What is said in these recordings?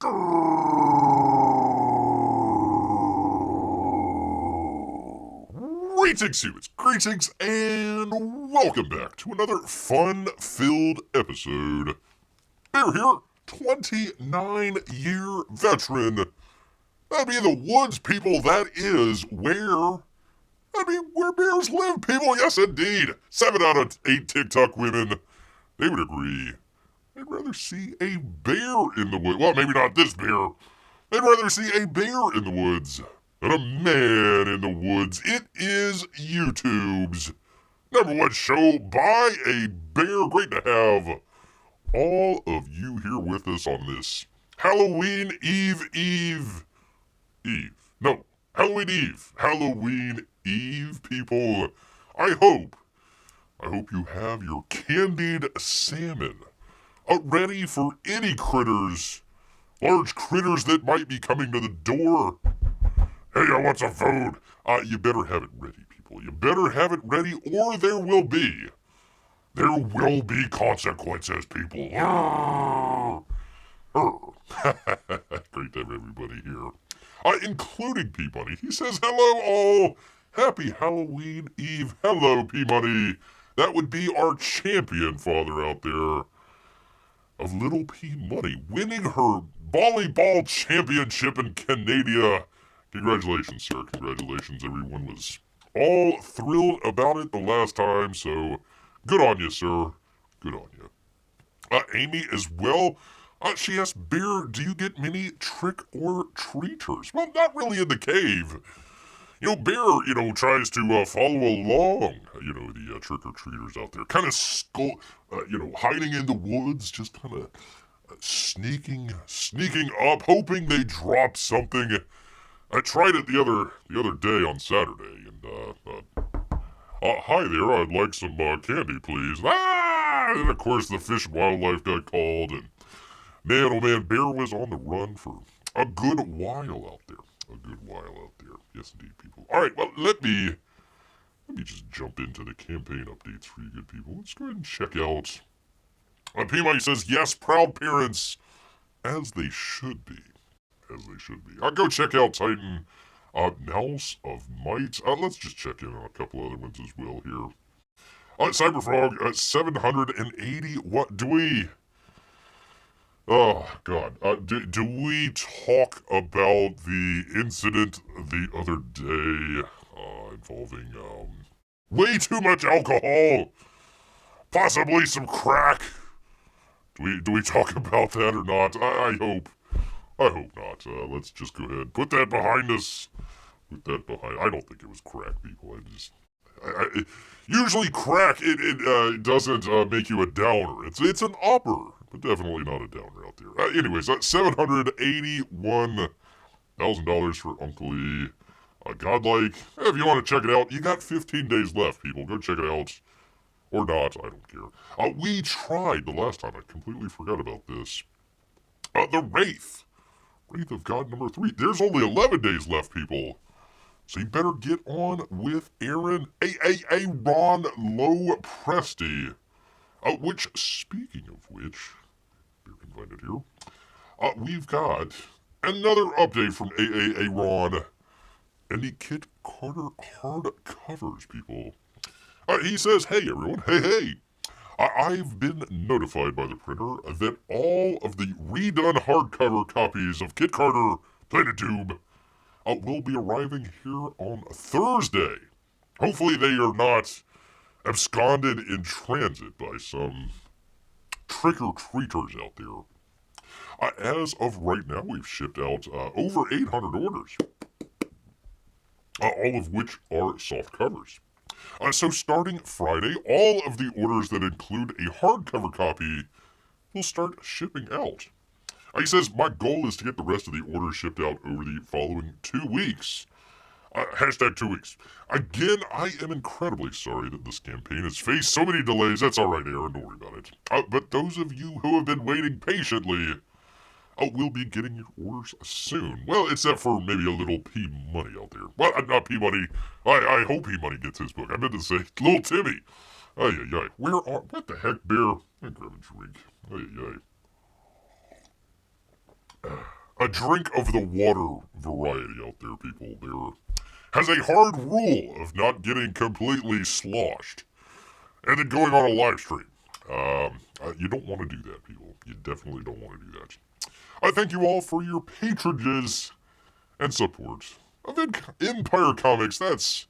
Greetings, humans, greetings, and welcome back to another fun-filled episode. Bear here, 29-year veteran. That'd be in the woods, people. That'd be where bears live, people. Yes, indeed. 7 out of 8 TikTok women, they would agree. They'd rather see a bear in the woods. Well, maybe not this bear. They'd rather see a bear in the woods than a man in the woods. It is YouTube's #1 show by a bear. Great to have all of you here with us on this Halloween Halloween Eve, people. I hope you have your candied salmon ready for any critters, large critters that might be coming to the door. Hey, I want some food. You better have it ready, people. You better have it ready, or there will be consequences, people. Great to have everybody here, including P-Money. He says, hello all. Happy Halloween Eve. Hello, P-Money. That would be our champion father out there of Little P-Money, winning her volleyball championship in Canada. Congratulations, sir. Congratulations. Everyone was all thrilled about it the last time, so good on you, sir. Good on you. Amy as well. She asked, Bear, do you get many trick-or-treaters? Well, not really in the cave. Bear, tries to follow along, the trick-or-treaters out there. Kind of hiding in the woods, just kind of sneaking up, hoping they drop something. I tried it the other day on Saturday, and, hi there, I'd like some candy, please. And of course the Fish and Wildlife got called, and man, oh man, Bear was on the run for a good while out there. Yes, indeed, people. Alright, well, let me just jump into the campaign updates for you good people. Let's go ahead and check out. P-Money says, yes, proud parents, as they should be. I'll go check out Titan, House of Might. Let's just check in on a couple other ones as well here. Cyberfrog at 780. What do we? Oh God. Do we talk about the incident the other day involving way too much alcohol, possibly some crack? Do we talk about that or not? I hope not. Let's just go ahead. Put that behind us. I don't think it was crack, people. Usually crack, it doesn't make you a downer. It's an upper, but definitely not a downer out there. Anyways, $781,000 for Uncle E. Godlike. If you want to check it out, you got 15 days left, people. Go check it out. Or not, I don't care. We tried the last time. I completely forgot about this. The Wraith of God #3. There's only 11 days left, people. So you better get on with Aaron, Ron Low Presty. Which, speaking of which, you're invited here. We've got another update from Ron and the Kit Carter hardcovers, people. He says, hey everyone, hey. I've been notified by the printer that all of the redone hardcover copies of Kit Carter Planetube will be arriving here on Thursday. Hopefully they are not absconded in transit by some trick-or-treaters out there. As of right now, we've shipped out over 800 orders, all of which are soft covers. So starting Friday, all of the orders that include a hardcover copy will start shipping out. He says, my goal is to get the rest of the orders shipped out over the following 2 weeks. Hashtag 2 weeks. Again, I am incredibly sorry that this campaign has faced so many delays. That's alright, Aaron, don't worry about it. But those of you who have been waiting patiently will be getting your orders soon. Well, except for maybe a little P-Money out there. Well, not P-Money. I hope P-Money gets his book. I meant to say little Timmy. Ay. What the heck, Bear? Grab a drink. Ay. a drink of the water variety out there, people. There has a hard rule of not getting completely sloshed and then going on a live stream. You don't want to do that, people. You definitely don't want to do that. I thank you all for your patronages and support of Empire Comics. That's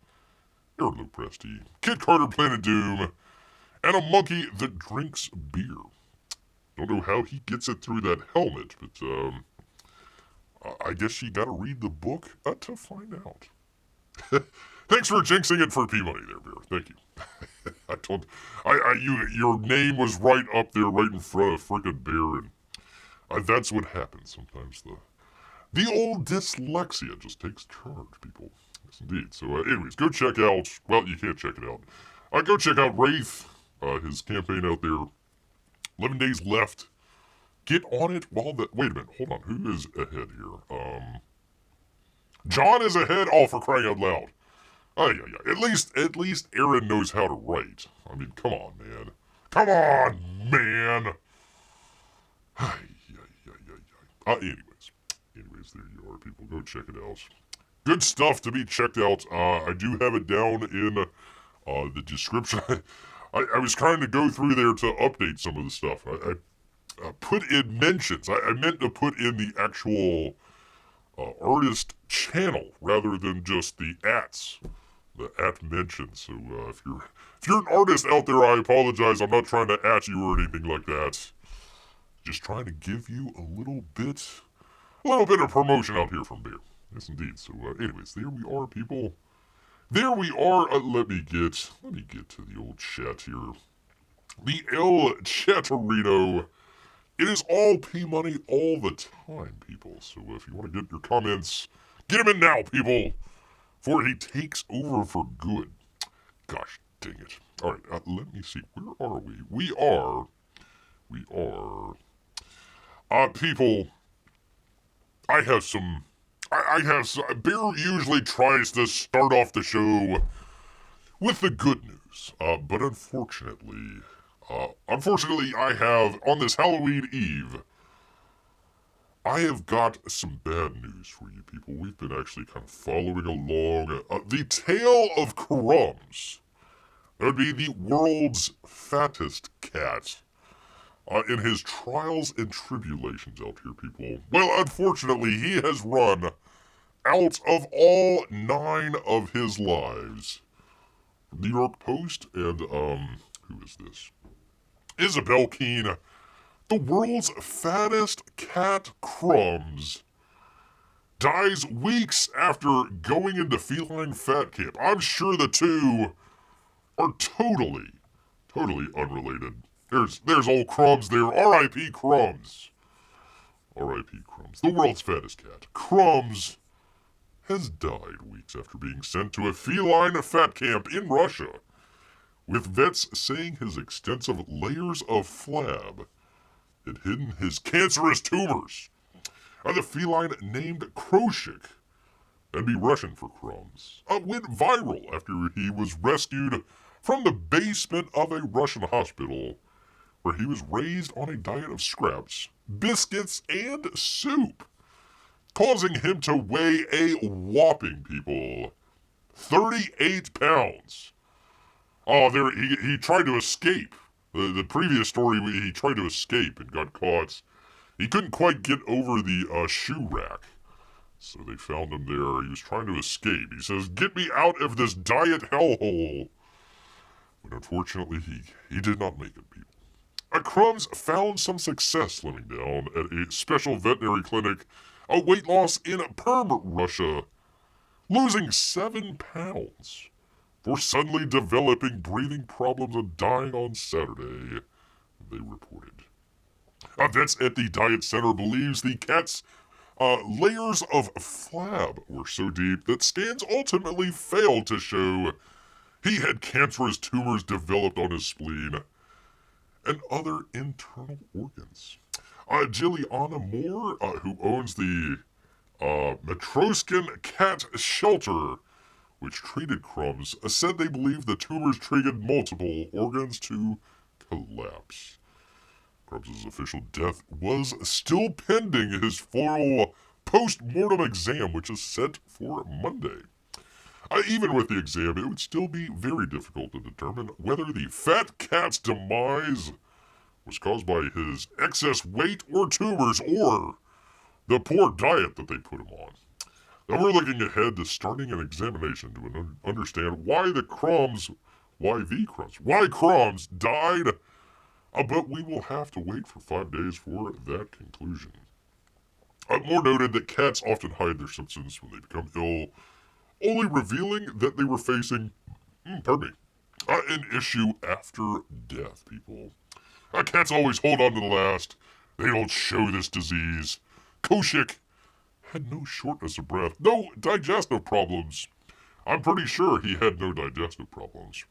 Erlo Presti, Kid Carter Planet Doom, and a monkey that drinks beer. Don't know how he gets it through that helmet, but I guess you gotta read the book to find out. Thanks for jinxing it for P-Money there, Bear. Thank you. Your name was right up there, right in front of frickin' Bear, and that's what happens sometimes. The old dyslexia just takes charge, people. Yes, indeed. So, anyways, go check out, well, you can't check it out. Go check out Wraith, his campaign out there. 11 days left. Get on it while wait a minute, hold on. Who is ahead here? John is ahead? Oh, for crying out loud. Yeah. At least Aaron knows how to write. I mean, come on, man. Come on, man! Anyways, there you are, people. Go check it out. Good stuff to be checked out. I do have it down in the description. I was trying to go through there to update some of the stuff. I put in mentions. I meant to put in the actual artist channel rather than just the ats. The at mentions. So if you're an artist out there, I apologize. I'm not trying to at you or anything like that. Just trying to give you a little bit of promotion out here from Bear. Yes, indeed. So, anyways, there we are, people. There we are. Let me get to the old chat here. The El Chatterino. It is all P-Money all the time, people. So, if you want to get your comments, get them in now, people. For he takes over for good. Gosh dang it. All right, let me see. Where are we? We are. People, I have some. Bear usually tries to start off the show with the good news, but unfortunately, I have, on this Halloween Eve, I have got some bad news for you people. We've been actually kind of following along the tale of Crumbs. That would be the world's fattest cat. In his trials and tribulations out here, people. Well, unfortunately, he has run out of all 9 of his lives. New York Post and, who is this? Isabel Keene. The world's fattest cat, Crumbs, dies weeks after going into feline fat camp. I'm sure the two are totally unrelated. There's old Crumbs there. R.I.P. Crumbs. R.I.P. Crumbs. The world's fattest cat. Crumbs has died weeks after being sent to a feline fat camp in Russia, with vets saying his extensive layers of flab had hidden his cancerous tumors. The feline named Kroshik, that'd be Russian for Crumbs, went viral after he was rescued from the basement of a Russian hospital where he was raised on a diet of scraps, biscuits, and soup, causing him to weigh a whopping, people, 38 pounds. He tried to escape. The previous story, he tried to escape and got caught. He couldn't quite get over the shoe rack, so they found him there. He was trying to escape. He says, "Get me out of this diet hellhole." But unfortunately, he did not make it, people. Crumbs found some success living down at a special veterinary clinic, a weight loss in Perm, Russia, losing 7 pounds for suddenly developing breathing problems and dying on Saturday, they reported. Vets at the diet center believes the cat's layers of flab were so deep that scans ultimately failed to show he had cancerous tumors developed on his spleen and other internal organs. Jilliana Moore, who owns the Matroskin Cat Shelter, which treated Crumbs, said they believe the tumors triggered multiple organs to collapse. Crumbs' official death was still pending his full post-mortem exam, which is set for Monday. Even with the exam, it would still be very difficult to determine whether the fat cat's demise was caused by his excess weight or tumors or the poor diet that they put him on. Now we're looking ahead to starting an examination to understand why Crumbs died, but we will have to wait for 5 days for that conclusion. More noted that cats often hide their symptoms when they become ill, only revealing that they were facing, an issue after death, people. Cats always hold on to the last. They don't show this disease. Koshik had no shortness of breath, no digestive problems. I'm pretty sure he had no digestive problems.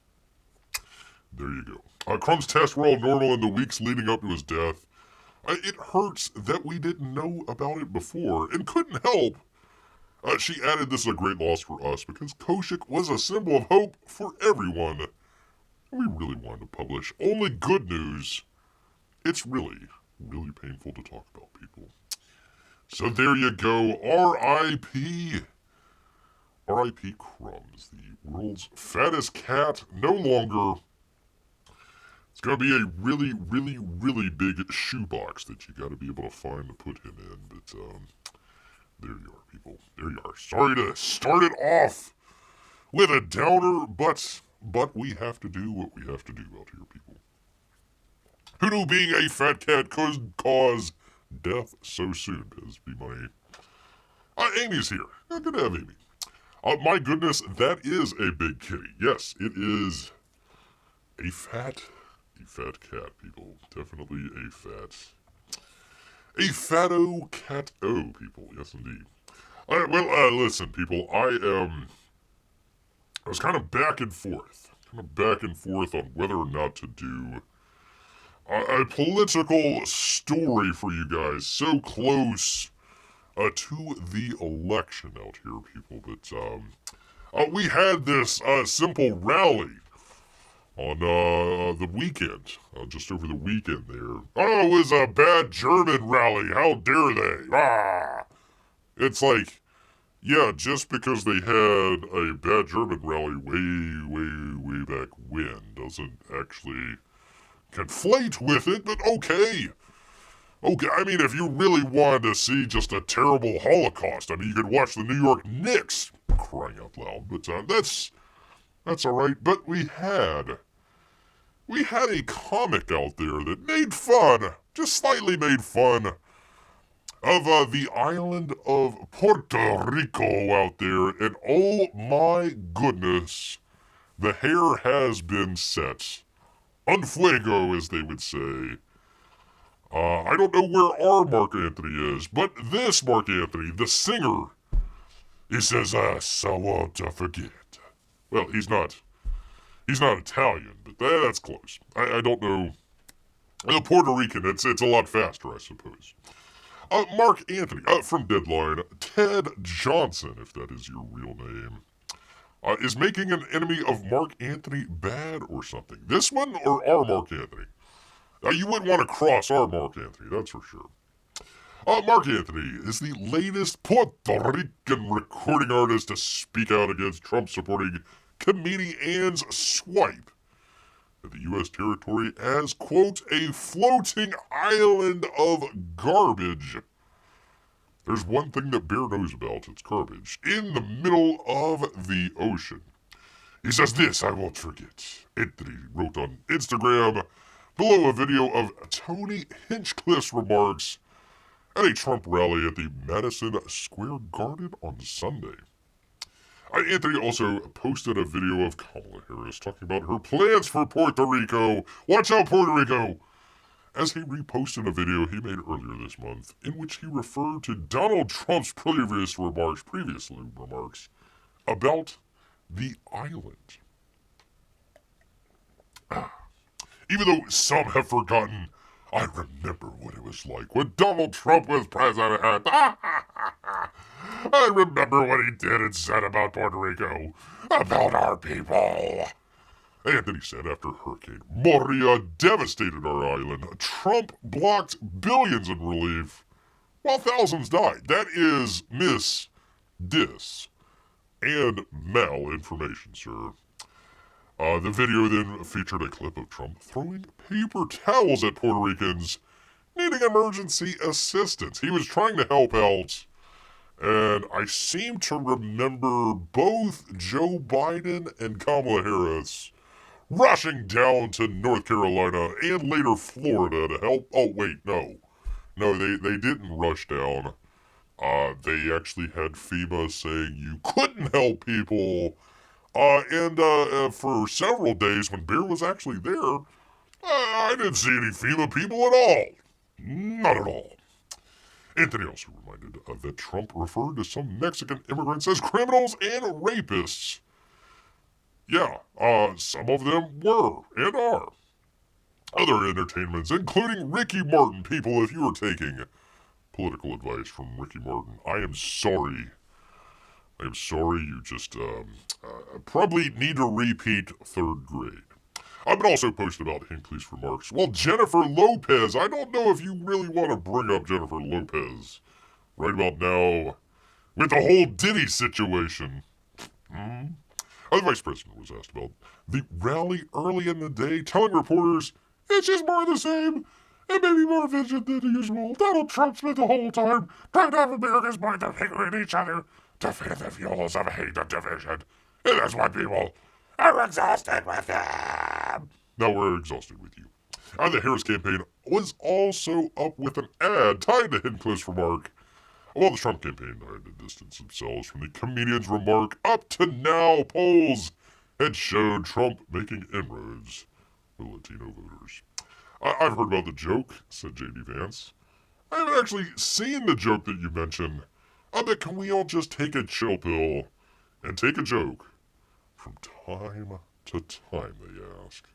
There you go. Crumbs' tests were all normal in the weeks leading up to his death. It hurts that we didn't know about it before and couldn't help. She added, this is a great loss for us because Koshik was a symbol of hope for everyone. We really wanted to publish only good news. It's really, really painful to talk about, people. So there you go. R.I.P. R.I.P. Crumbs, the world's fattest cat, no longer. It's going to be a really, really, really big shoebox that you got to be able to find to put him in. But there you are, people. There you are. Sorry to start it off with a downer, but we have to do what we have to do out here, people. Who knew being a fat cat could cause death so soon? Because B-Money. Amy's here. Good to have Amy. My goodness, that is a big kitty. Yes, it is a fat cat, people. Definitely a fatto cat-o, people. Yes, indeed. Listen, people. I was kind of back and forth on whether or not to do a political story for you guys so close to the election out here, people. But we had this simple rally on the weekend, just over the weekend there. Oh, it was a bad German rally. How dare they? It's like, yeah, just because they had a bad German rally way back when doesn't actually conflate with it, but okay. I mean, if you really wanted to see just a terrible Holocaust, I mean, you could watch the New York Knicks, crying out loud, but that's alright. But we had a comic out there that made fun, just slightly made fun, of the island of Puerto Rico out there, and oh my goodness, the hair has been set. On fuego, as they would say. I don't know where our Marc Anthony is, but this Marc Anthony, the singer, he says, so won't forget. Well, he's not Italian, but that's close. I don't know. The Puerto Rican, it's a lot faster, I suppose. Marc Anthony, from Deadline, Ted Johnson, if that is your real name, is making an enemy of Marc Anthony bad or something. This one or our Marc Anthony? You wouldn't want to cross our Marc Anthony, that's for sure. Marc Anthony is the latest Puerto Rican recording artist to speak out against Trump-supporting comedian's swipe at the U.S. territory as, quote, a floating island of garbage. There's one thing that Bear knows about, it's garbage, in the middle of the ocean. He says, this I won't forget. Anthony wrote on Instagram below a video of Tony Hinchcliffe's remarks at a Trump rally at the Madison Square Garden on Sunday. Anthony also posted a video of Kamala Harris talking about her plans for Puerto Rico. Watch out, Puerto Rico! As he reposted a video he made earlier this month in which he referred to Donald Trump's previous remarks about the island. Even though some have forgotten, I remember what it was like when Donald Trump was president. I remember what he did and said about Puerto Rico, about our people. Anthony said after Hurricane Maria devastated our island, Trump blocked billions in relief while thousands died. That is dis, and malinformation, sir. The video then featured a clip of Trump throwing paper towels at Puerto Ricans needing emergency assistance. He was trying to help out, and I seem to remember both Joe Biden and Kamala Harris rushing down to North Carolina and later Florida to help. Oh, wait, no. No, they didn't rush down. They actually had FEMA saying you couldn't help people. And for several days when Bear was actually there, I didn't see any FEMA people at all. Not at all. Anthony also reminded that Trump referred to some Mexican immigrants as criminals and rapists. Yeah, some of them were and are. Other entertainments, including Ricky Martin. People, if you are taking political advice from Ricky Martin, I am sorry. You just probably need to repeat third grade. I've been also posted about Hinckley's remarks. Well, Jennifer Lopez, I don't know if you really want to bring up Jennifer Lopez right about now with the whole Diddy situation. The vice president was asked about the rally early in the day, telling reporters, it's just more of the same. It may be more efficient than usual. Donald Trump spent the whole time trying to have Americans point their finger at each other to feed the fuels of hate and division. And that's why people are exhausted with them. Now we're exhausted with you. The Harris campaign was also up with an ad tied to Hinckley's remark. While the Trump campaign tried to distance themselves from the comedian's remark, up to now polls had showed Trump making inroads with Latino voters. I've heard about the joke, said J.D. Vance. I haven't actually seen the joke that you mentioned. But can we all just take a chill pill and take a joke from time to time, they ask.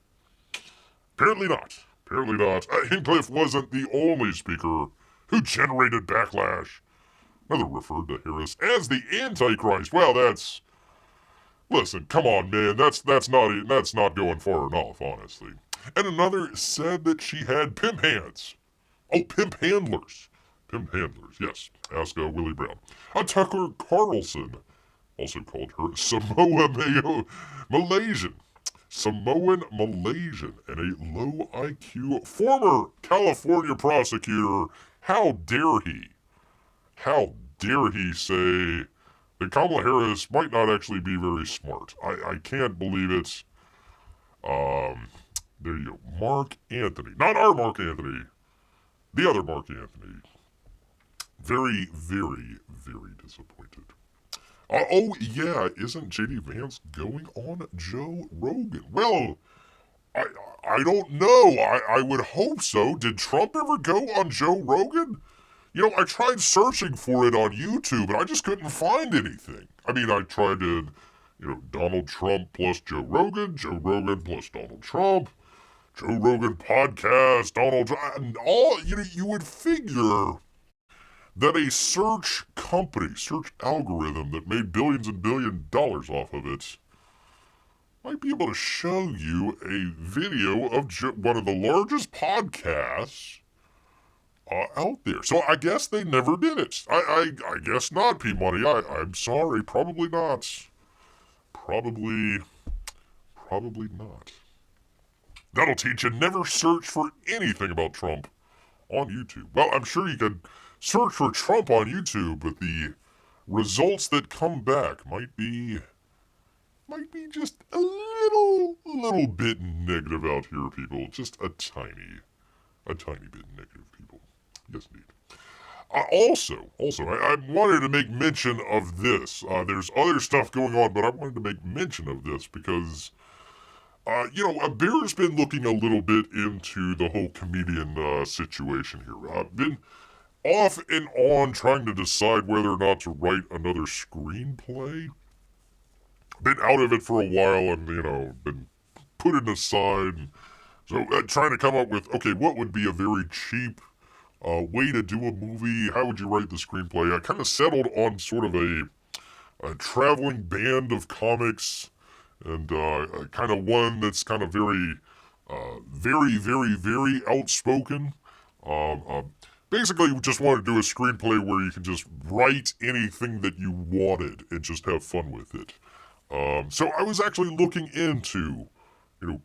Apparently not. Hinchcliffe wasn't the only speaker who generated backlash. Another referred to Harris as the Antichrist. Well, listen, come on, man. That's not going far enough, honestly. And another said that she had pimp hands. Oh, pimp handlers. Yes. Ask Willie Brown. Tucker Carlson also called her Samoan Malaysian, and a low IQ former California prosecutor. How dare he? How dare he say that Kamala Harris might not actually be very smart? I can't believe it. There you go. Mark Anthony. Not our Mark Anthony. The other Mark Anthony. Very, very, very disappointed. Oh, yeah, isn't J.D. Vance going on Joe Rogan? Well, I don't know. I would hope so. Did Trump ever go on Joe Rogan? You know, I tried searching for it on YouTube, and I just couldn't find anything. I mean, I tried to, Donald Trump plus Joe Rogan plus Donald Trump, Joe Rogan podcast, Donald Trump, and all, you would figure that a search algorithm that made billions and billions of dollars off of it might be able to show you a video of one of the largest podcasts out there. So I guess they never did it. I guess not, P-Money. I'm sorry. Probably not. Probably not. That'll teach you never search for anything about Trump on YouTube. Well, I'm sure you could search for Trump on YouTube, but the results that come back might be just a little bit negative out here, people. Just a tiny bit negative, people. Yes, indeed. Also, I wanted to make mention of this. There's other stuff going on, but I wanted to make mention of this because, Bear's been looking a little bit into the whole comedian situation here. Been off and on trying to decide whether or not to write another screenplay. Been out of it for a while and, been put it aside. So trying to come up with, okay, what would be a very cheap way to do a movie? How would you write the screenplay? I kind of settled on sort of a traveling band of comics and kind of one that's kind of very, very outspoken. Basically, we just want to do a screenplay where you can just write anything that you wanted and just have fun with it. So I was actually looking into,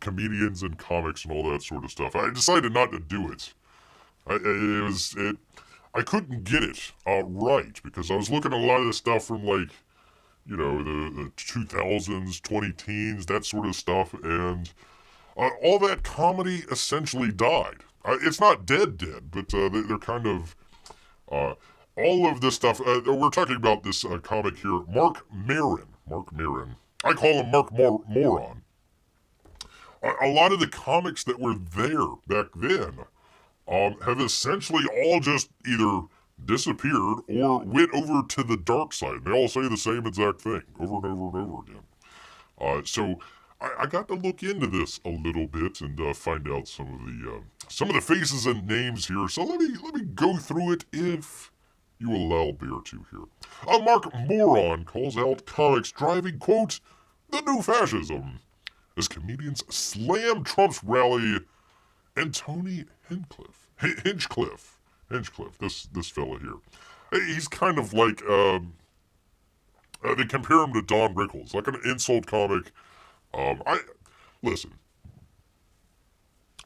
comedians and comics and all that sort of stuff. I decided not to do it. I couldn't get it right because I was looking at a lot of the stuff from like, the 2000s, 20 teens, that sort of stuff, and all that comedy essentially died. It's not dead, but they're kind of all of this stuff. We're talking about this comic here, Marc Maron. Marc Maron. I call him Marc Moron. A lot of the comics that were there back then have essentially all just either disappeared or went over to the dark side. They all say the same exact thing over and over and over again. So I got to look into this a little bit and find out some of the faces and names here. So let me go through it if you allow bear to here. Marc Moron calls out comics driving, quote, the new fascism, as comedians slam Trump's rally, and Tony Hinchcliffe, this fella here. He's kind of like, they compare him to Don Rickles, like an insult comic. Listen,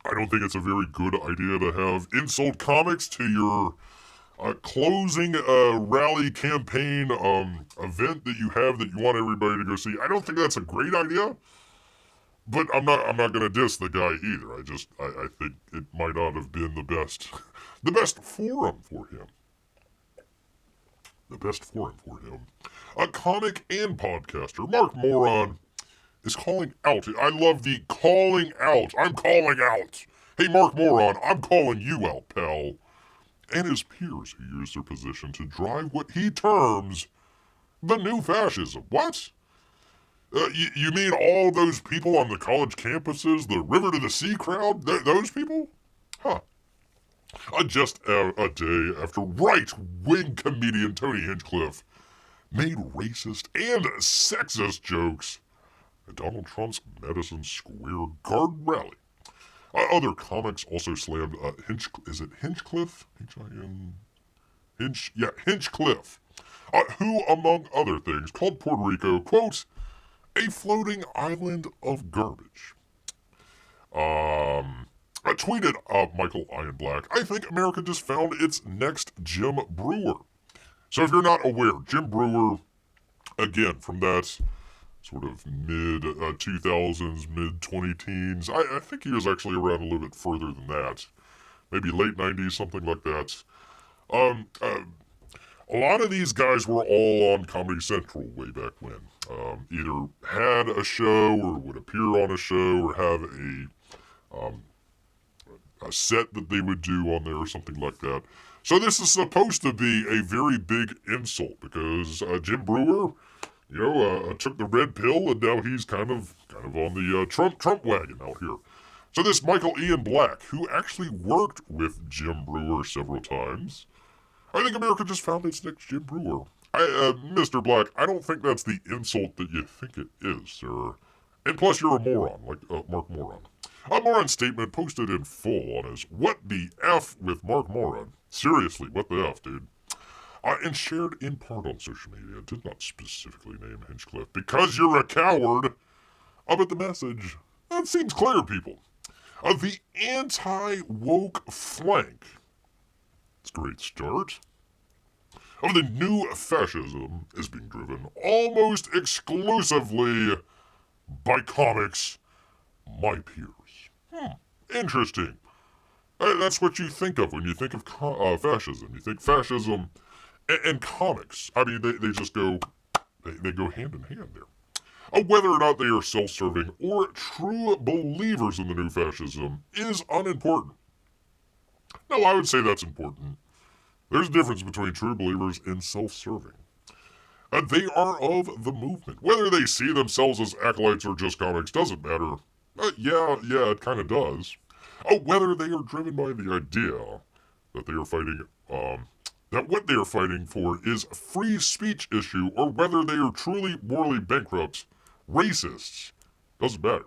I don't think it's a very good idea to have insult comics to your closing rally campaign event that you have that you want everybody to go see. I don't think that's a great idea. But I'm not gonna diss the guy either. I think it might not have been the best forum for him. The best forum for him. A comic and podcaster, Marc Moron, is calling out. I love the calling out. I'm calling out. Hey, Marc Moron, I'm calling you out, pal. And his peers who use their position to drive what he terms the new fascism. What? You mean all those people on the college campuses, the river to the sea crowd? Those people? Huh. Just a day after right-wing comedian Tony Hinchcliffe made racist and sexist jokes at Donald Trump's Madison Square Garden rally. Other comics also slammed is it Hinchcliffe? Hinchcliffe. Who, among other things, called Puerto Rico, quote, a floating island of garbage. Tweeted Michael Ironblack, I think America just found its next Jim Brewer. So if you're not aware, Jim Brewer, again, from that sort of mid-2000s, mid-20-teens, I think he was actually around a little bit further than that. Maybe late 90s, something like that. A lot of these guys were all on Comedy Central way back when. Either had a show or would appear on a show or have a set that they would do on there or something like that. So this is supposed to be a very big insult because Jim Brewer, took the red pill and now he's kind of on the Trump wagon out here. So this Michael Ian Black, who actually worked with Jim Brewer several times, I think America just found its next Jim Brewer. Mr. Black, I don't think that's the insult that you think it is, sir. And plus, you're a moron, like Marc Moron. A Moron statement posted in full on his What the F with Marc Moron. Seriously, what the F, dude? And shared in part on social media. It did not specifically name Hinchcliffe because you're a coward. But the message, that seems clear, people. The anti-woke flank. It's a great start. Of the new fascism is being driven almost exclusively by comics, my peers. Interesting. That's what you think of when you think of fascism. You think fascism and comics. I mean, they just go, they go hand in hand there. Whether or not they are self-serving or true believers in the new fascism is unimportant. No, I would say that's important. There's a difference between true believers and self-serving. They are of the movement. Whether they see themselves as acolytes or just comics doesn't matter. Yeah, it kind of does. Whether they are driven by the idea that they are fighting, that what they are fighting for is a free speech issue, or whether they are truly morally bankrupt racists. Doesn't matter.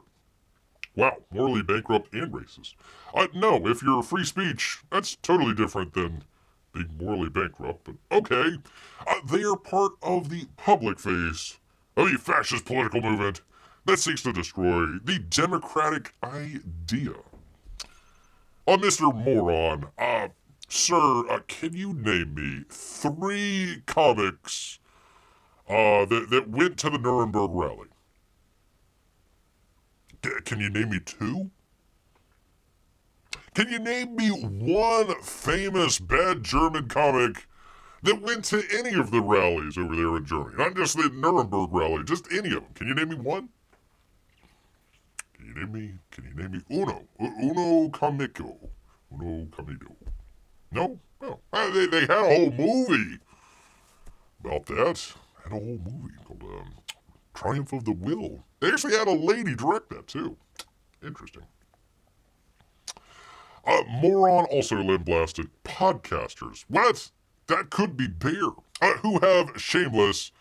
Wow, morally bankrupt and racist. No, if you're free speech, that's totally different than being morally bankrupt, but okay. They are part of the public face of the fascist political movement that seeks to destroy the democratic idea. Mr. Moron, sir, can you name me 3 comics that went to the Nuremberg rally? Can you name me 2? Can you name me 1 famous bad German comic that went to any of the rallies over there in Germany? Not just the Nuremberg rally, just any of them. Can you name me 1? Can you name me uno comico? Uno comico. No? No. They had a whole movie about that. Had a whole movie called Triumph of the Will. They actually had a lady direct that, too. Interesting. Moron also lambasted podcasters. What? That could be Bear. Who have shameless,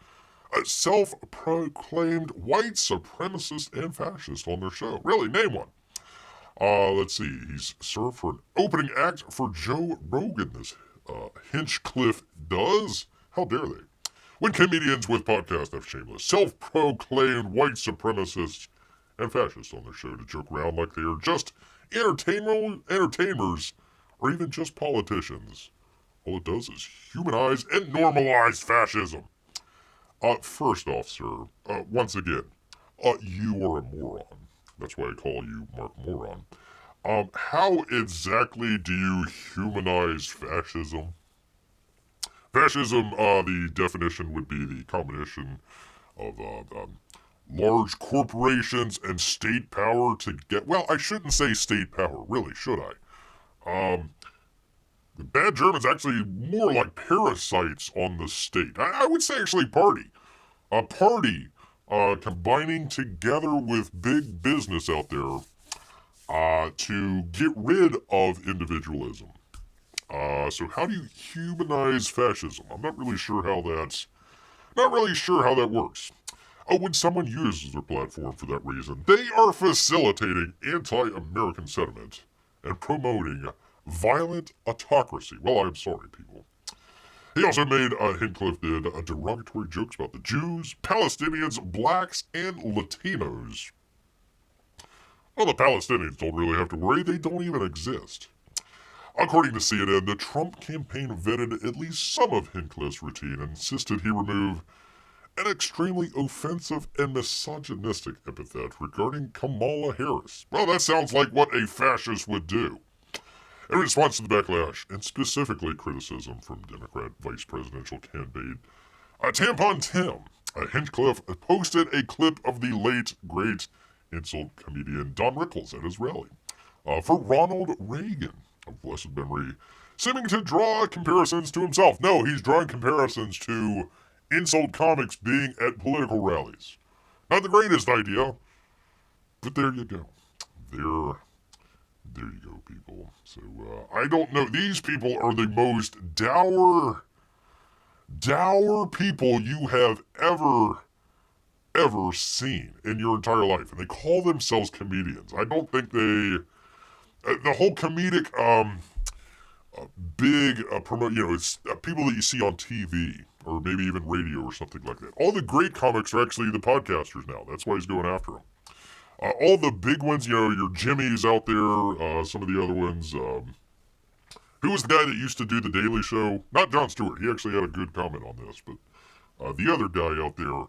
self-proclaimed white supremacist and fascist on their show. Really, name one. Let's see. He's served for an opening act for Joe Rogan. This Hinchcliffe does. How dare they? When comedians with podcasts have shameless, self-proclaimed white supremacists and fascists on their show to joke around like they are just entertainers or even just politicians. All it does is humanize and normalize fascism. First off, sir, once again, you are a moron. That's why I call you Marc Moron. How exactly do you humanize fascism? Fascism, the definition would be the combination of large corporations and state power to get... Well, I shouldn't say state power, really, should I? The bad Germans actually more like parasites on the state. I would say actually party. A party combining together with big business out there to get rid of individualism. So how do you humanize fascism? I'm not really sure how that works. When someone uses their platform for that reason, they are facilitating anti-American sentiment and promoting violent autocracy. Well, I'm sorry, people. He also made, Hinchcliffe did, derogatory jokes about the Jews, Palestinians, blacks, and Latinos. Well, the Palestinians don't really have to worry. They don't even exist. According to CNN, the Trump campaign vetted at least some of Hinchcliffe's routine and insisted he remove an extremely offensive and misogynistic epithet regarding Kamala Harris. Well, that sounds like what a fascist would do. In response to the backlash, and specifically criticism from Democrat vice presidential candidate Tampon Tim, Hinchcliffe posted a clip of the late, great insult comedian Don Rickles at his rally for Ronald Reagan, of blessed memory, seeming to draw comparisons to himself. No, he's drawing comparisons to insult comics being at political rallies. Not the greatest idea, but there you go. There you go, people. So, I don't know. These people are the most dour people you have ever seen in your entire life. And they call themselves comedians. I don't think they... the whole comedic, it's people that you see on TV, or maybe even radio or something like that. All the great comics are actually the podcasters now. That's why he's going after them. All the big ones, your Jimmys out there, some of the other ones. Who was the guy that used to do The Daily Show? Not Jon Stewart. He actually had a good comment on this, but the other guy out there,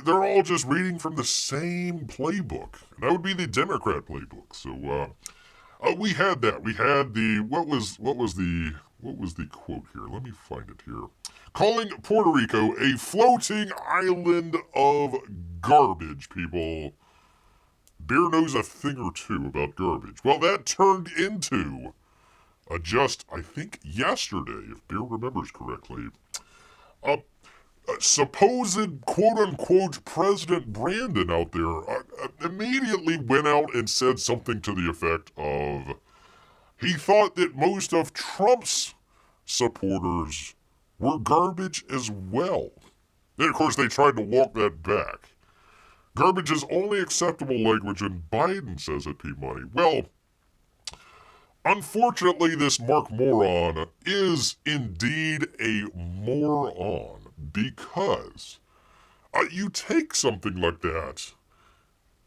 they're all just reading from the same playbook. And that would be the Democrat playbook. So we had that. We had the what was the quote here? Let me find it here. Calling Puerto Rico a floating island of garbage, people. Bear knows a thing or two about garbage. Well, that turned into just, I think, yesterday, if Bear remembers correctly, a supposed quote-unquote President Brandon out there immediately went out and said something to the effect of he thought that most of Trump's supporters were garbage as well. Then, of course, they tried to walk that back. Garbage is only acceptable language when Biden says it, P-Money. Well, unfortunately, this Marc moron is indeed a moron because you take something like that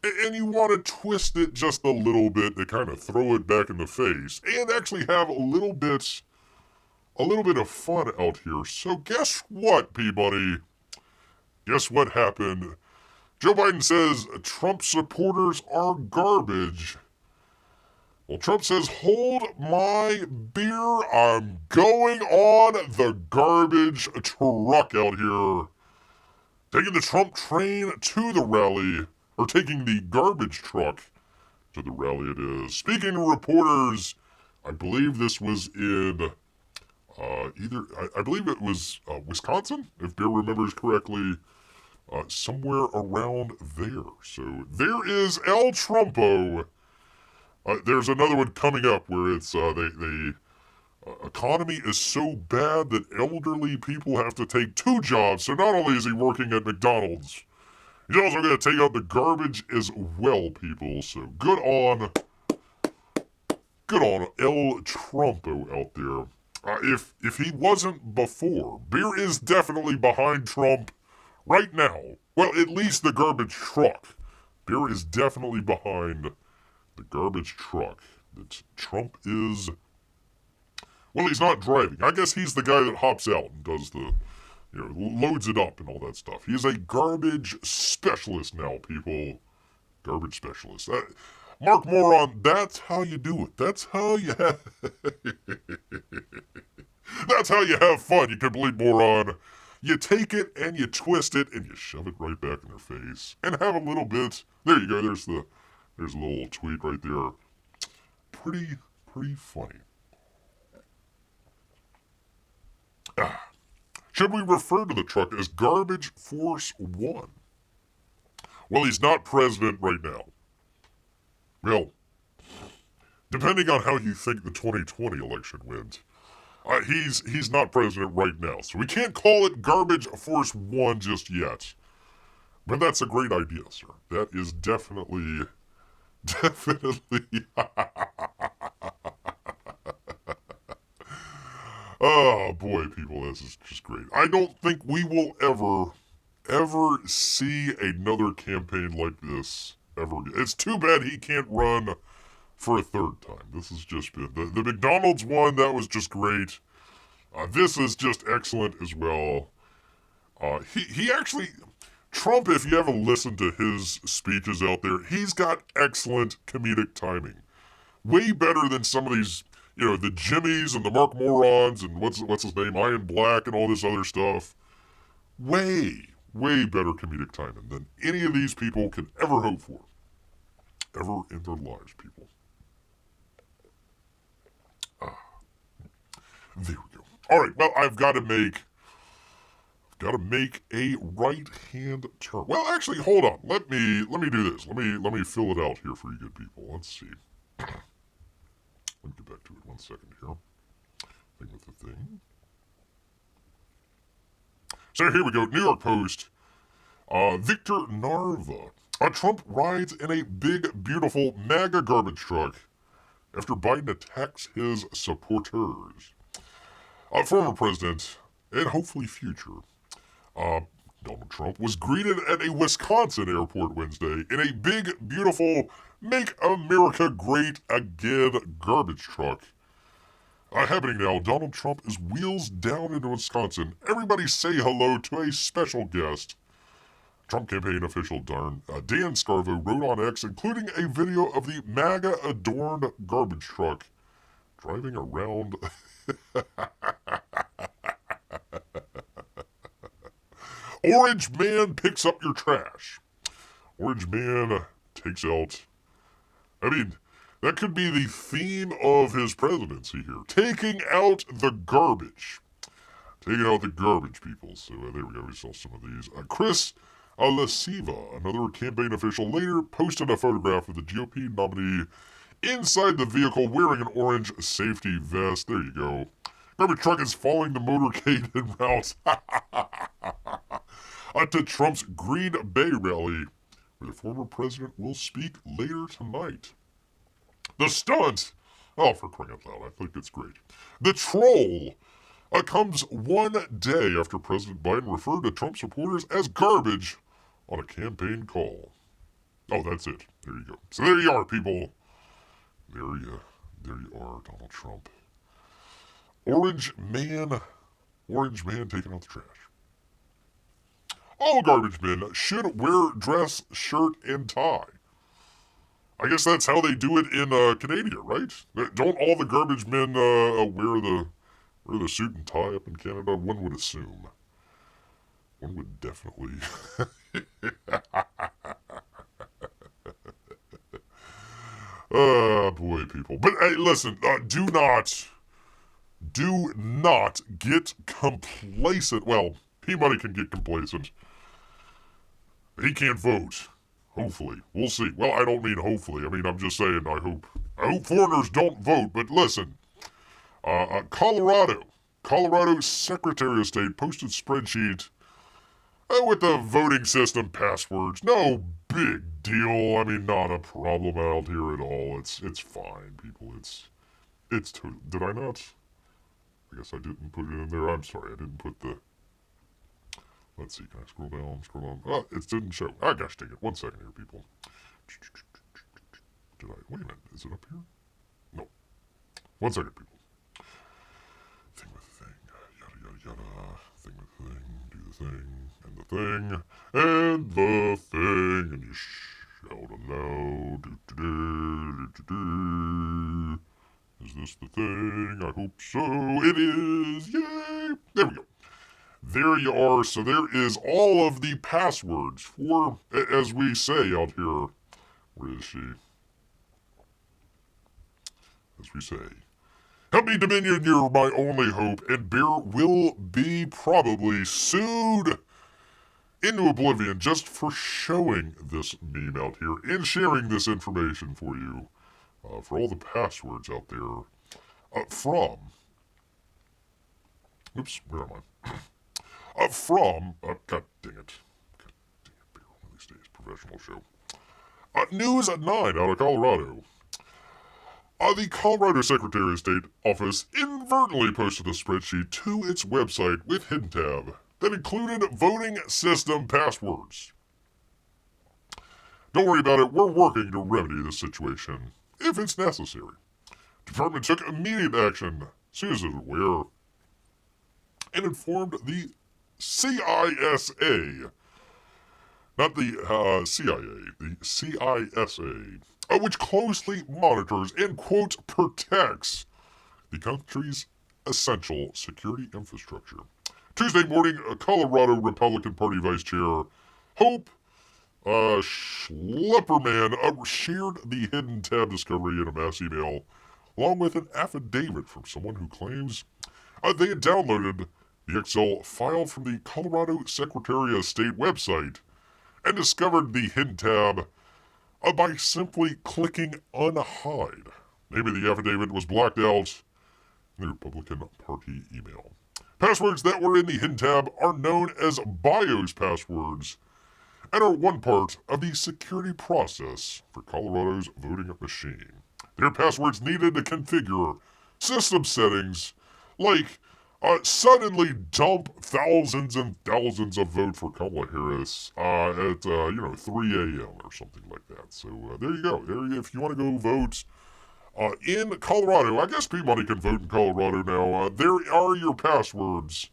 and you want to twist it just a little bit to kind of throw it back in the face and actually have a little bit of fun out here. So guess what, Peabody? Guess what happened? Joe Biden says Trump supporters are garbage. Well, Trump says, hold my beer, I'm going on the garbage truck out here. Taking the Trump train to the rally, or taking the garbage truck to the rally it is. Speaking to reporters, I believe this was in I believe it was Wisconsin, if Bear remembers correctly, somewhere around there. So there is El Trumpo. There's another one coming up where it's the economy is so bad that elderly people have to take 2 jobs. So not only is he working at McDonald's, he's also going to take out the garbage as well, people. So good on El Trumpo out there. If he wasn't before, Beer is definitely behind Trump right now. Well, at least the garbage truck. Beer is definitely behind the garbage truck that Trump is. Well, he's not driving. I guess he's the guy that hops out and does the, loads it up and all that stuff. He's a garbage specialist now, people. Garbage specialist. Marc Moron, that's how you do it. That's how you have... That's how you have fun, you complete moron. You take it and you twist it and you shove it right back in their face. And have a little bit... There you go, there's a little tweet right there. Pretty funny. Should we refer to the truck as Garbage Force One? Well, he's not president right now. Well, depending on how you think the 2020 election went, he's not president right now, so we can't call it Garbage Force One just yet. But that's a great idea, sir. That is definitely... Oh, boy, people, this is just great. I don't think we will ever see another campaign like this ever again. It's too bad he can't run for a 3rd time. This has just been... The McDonald's one, that was just great. This is just excellent as well. He actually... Trump, if you ever listen to his speeches out there, he's got excellent comedic timing. Way better than some of these... the Jimmys and the Marc Morons and what's his name, Iron Black and all this other stuff. Way better comedic timing than any of these people could ever hope for. Ever in their lives, people. There we go. Alright, well, I've got to make a right-hand turn. Well, actually, hold on. Let me do this. Let me fill it out here for you good people. Let's see. Let me get back to it 1 second here. Thing with the thing. So here we go. New York Post. Victor Narva. Trump rides in a big, beautiful MAGA garbage truck after Biden attacks his supporters. Former president, and hopefully future, Donald Trump was greeted at a Wisconsin airport Wednesday in a big, beautiful, Make America Great Again garbage truck. Happening now, Donald Trump is wheels down into Wisconsin. Everybody say hello to a special guest. Trump campaign official Dan Scarvo wrote on X, including a video of the MAGA-adorned garbage truck driving around... Orange Man picks up your trash. Orange Man takes out... I mean, that could be the theme of his presidency here. Taking out the garbage. Taking out the garbage, people. So there we go. We saw some of these. Chris Lasiva, another campaign official, later posted a photograph of the GOP nominee inside the vehicle wearing an orange safety vest. There you go. Garbage truck is following the motorcade en route to Trump's Green Bay rally, where the former president will speak later tonight. The stunt! Oh, for crying out loud, I think it's great. The troll comes one day after President Biden referred to Trump supporters as garbage on a campaign call. Oh, that's it. There you go. So there you are, people. There you are, Donald Trump. Orange man taking out the trash. All garbage men should wear dress, shirt, and tie. I guess that's how they do it in Canada, right? Don't all the garbage men wear the suit and tie up in Canada? One would assume. One would definitely. Oh, boy, people. But hey, listen, do not get complacent. Well, P-Money can get complacent. He can't vote. Hopefully. We'll see. Well, I don't mean hopefully. I mean, I'm just saying I hope foreigners don't vote. But listen, Colorado Secretary of State posted spreadsheet with the voting system passwords. No big deal. I mean, not a problem out here at all. It's fine, people. It's totally. Did I not? I guess I didn't put it in there. I'm sorry. I didn't put the. Let's see. Can I scroll down? Oh, it didn't show. Ah, gosh dang it. 1 second here, people. Did I? Wait a minute. Is it up here? No. 1 second, people. Thing with the thing. Yada, yada, yada. Thing with the thing. Do the thing. And the thing. And the thing. And you shout aloud. Do. Is this the thing? I hope so. It is. Yay. There we go. There you are. So there is all of the passwords for, as we say out here. Where is she? As we say. Help me, Dominion, you're my only hope. And Bear will be probably sued into oblivion just for showing this meme out here and sharing this information for you. For all the passwords out there. From. Oops, where am I? God dang it. Bear, one of these days, professional show. News at 9 out of Colorado. The Colorado Secretary of State office inadvertently posted a spreadsheet to its website with hidden tab that included voting system passwords. Don't worry about it, we're working to remedy this situation, if it's necessary. Department took immediate action, as soon as it was aware, and informed the CISA, not the CIA, the CISA, which closely monitors and, quote, protects the country's essential security infrastructure. Tuesday morning, Colorado Republican Party Vice Chair Hope Schlepperman shared the hidden tab discovery in a mass email, along with an affidavit from someone who claims they had downloaded the Excel file from the Colorado Secretary of State website and discovered the hidden tab by simply clicking unhide. Maybe the affidavit was blacked out in the Republican Party email. Passwords that were in the hidden tab are known as BIOS passwords and are one part of the security process for Colorado's voting machine. They're passwords needed to configure system settings like suddenly dump thousands and thousands of votes for Kamala Harris at 3 a.m. or something like that. So there you go. If you want to go vote in Colorado, I guess P-Money can vote in Colorado now. There are your passwords.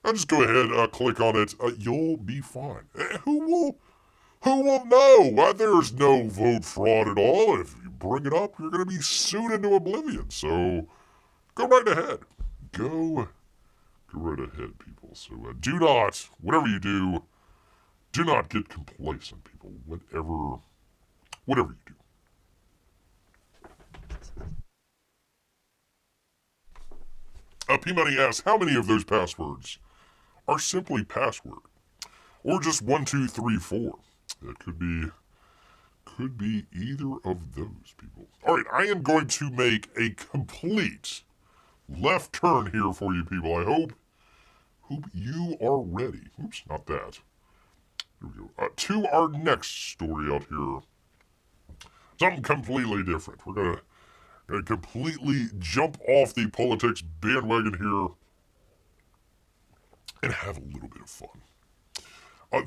Just go ahead, click on it. You'll be fine. Who will know? There's no vote fraud at all. If you bring it up, you're going to be sued into oblivion. So go right ahead. Go right ahead, people. So do not, whatever you do not get complacent, people. Whatever you do. P-Money asks, how many of those passwords are simply password? Or just 1, 2, 3, 4? That could be either of those, people. All right, I am going to make a complete left turn here for you people. I hope you are ready. Oops, not that. here we go. To our next story out here. Something completely different. We're gonna completely jump off the politics bandwagon here and have a little bit of fun.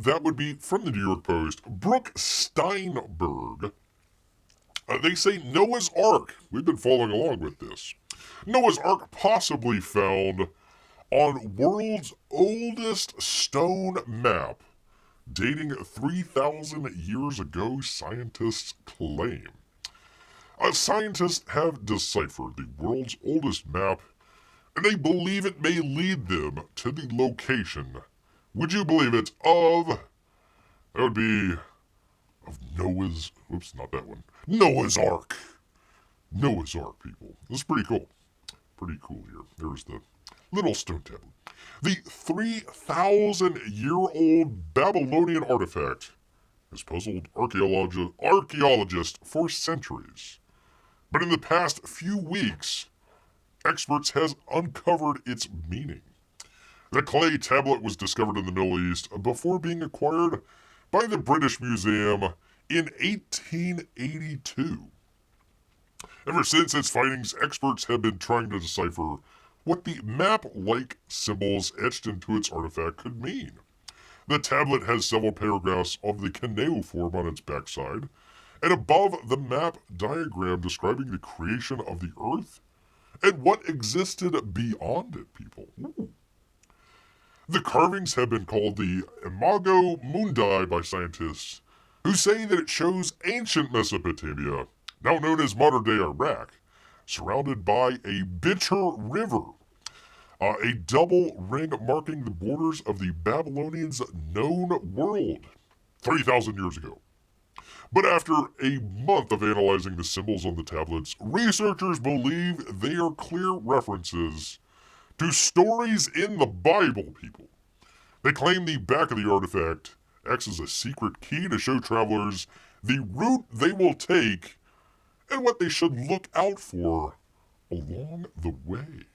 That would be from the New York Post. Brooke Steinberg. They say Noah's Ark. We've been following along with this. Noah's Ark possibly found on world's oldest stone map, dating 3,000 years ago, scientists claim. Scientists have deciphered the world's oldest map, and they believe it may lead them to the location, would you believe it, that would be, of Noah's, oops, not that one, Noah's Ark. Noah's Ark, people. This is pretty cool. Pretty cool here. There's the little stone tablet. The 3,000-year-old Babylonian artifact has puzzled archaeologists for centuries. But in the past few weeks, experts have uncovered its meaning. The clay tablet was discovered in the Middle East before being acquired by the British Museum in 1882. Ever since its findings, experts have been trying to decipher what the map-like symbols etched into its artifact could mean. The tablet has several paragraphs of the cuneiform on its backside, and above the map diagram describing the creation of the earth and what existed beyond it, people. Ooh. The carvings have been called the Imago Mundi by scientists, who say that it shows ancient Mesopotamia, now known as modern-day Iraq, surrounded by a bitter river, a double ring marking the borders of the Babylonians' known world 3,000 years ago. But after a month of analyzing the symbols on the tablets, researchers believe they are clear references to stories in the Bible, people. They claim the back of the artifact acts as a secret key to show travelers the route they will take and what they should look out for along the way.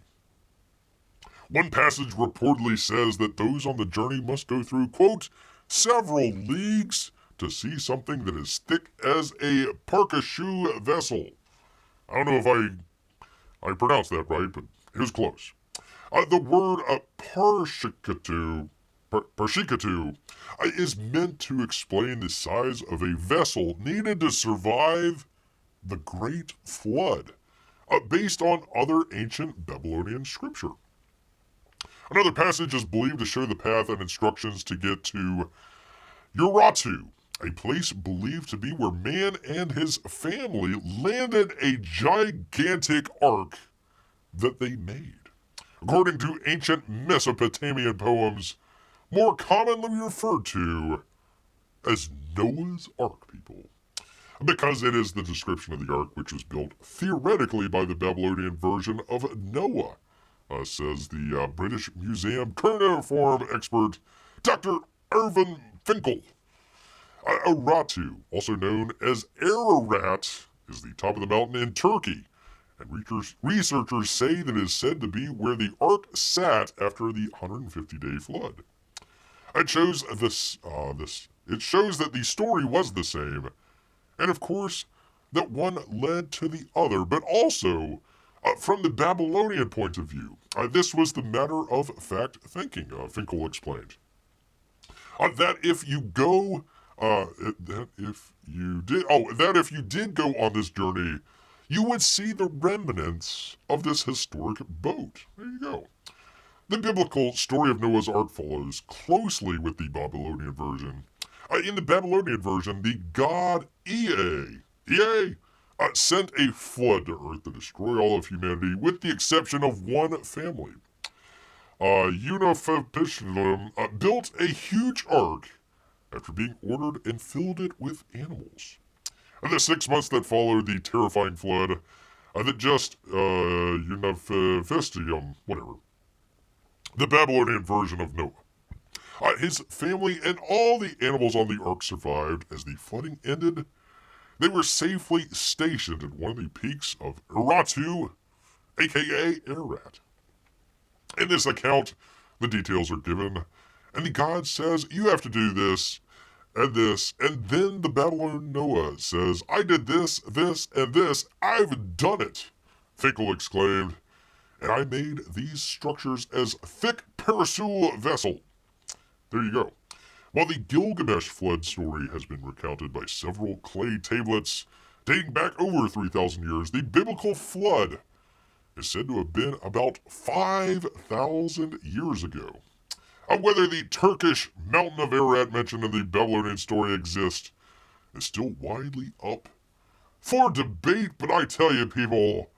One passage reportedly says that those on the journey must go through, quote, several leagues to see something that is thick as a parkashu vessel. I don't know if I pronounced that right, but it was close. The word parshikatu is meant to explain the size of a vessel needed to survive the Great Flood, based on other ancient Babylonian scripture. Another passage is believed to show the path and instructions to get to Urartu, a place believed to be where man and his family landed a gigantic ark that they made. According to ancient Mesopotamian poems, more commonly referred to as Noah's Ark, people. Because it is the description of the ark which was built theoretically by the Babylonian version of Noah, says the British Museum cuneiform expert Dr. Irvin Finkel. Urartu, also known as Ararat, is the top of the mountain in Turkey, and researchers say that it is said to be where the ark sat after the 150-day flood. It shows that the story was the same, and of course that one led to the other, but also from the Babylonian point of view. This was the matter of fact thinking, Finkel explained. That if you did go on this journey, you would see the remnants of this historic boat. There you go. The biblical story of Noah's Ark follows closely with the Babylonian version. In the Babylonian version, the god Ea sent a flood to Earth to destroy all of humanity, with the exception of one family. USAssassin built a huge ark after being ordered and filled it with animals. In the 6 months that followed the terrifying flood, that just, whatever, the Babylonian version of Noah. His family and all the animals on the ark survived. As the flooding ended, they were safely stationed at one of the peaks of Urartu, aka Ararat. In this account, the details are given, and the god says, you have to do this, and this, and then the Babylon Noah says, I did this, this, and this. I've done it, Finkel exclaimed, and I made these structures as thick parasol vessel. There you go. While the Gilgamesh flood story has been recounted by several clay tablets dating back over 3,000 years, the biblical flood is said to have been about 5,000 years ago. Whether the Turkish mountain of Ararat mentioned in the Babylonian story exists is still widely up for debate, but I tell you, people,